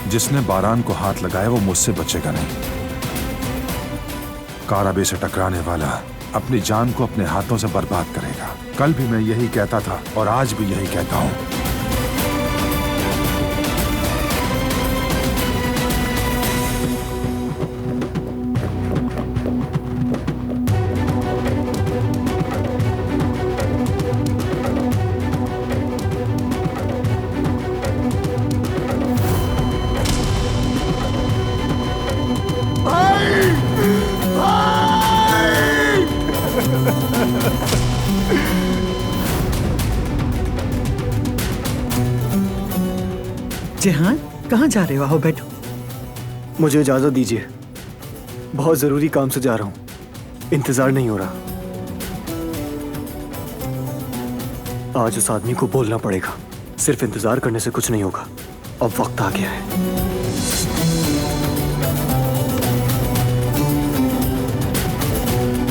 जिसने बारान को हाथ लगाया वो मुझसे बचेगा नहीं। कारबे से टकराने वाला अपनी जान को अपने हाथों से बर्बाद करेगा। कल भी मैं यही कहता था और आज भी यही कहता हूं। जेहान, कहाँ जा रहे हो? आओ बैठो। मुझे इजाजत दीजिए, बहुत जरूरी काम से जा रहा हूँ, इंतजार नहीं हो रहा। आज उस आदमी को बोलना पड़ेगा, सिर्फ इंतजार करने से कुछ नहीं होगा। अब वक्त आ गया है।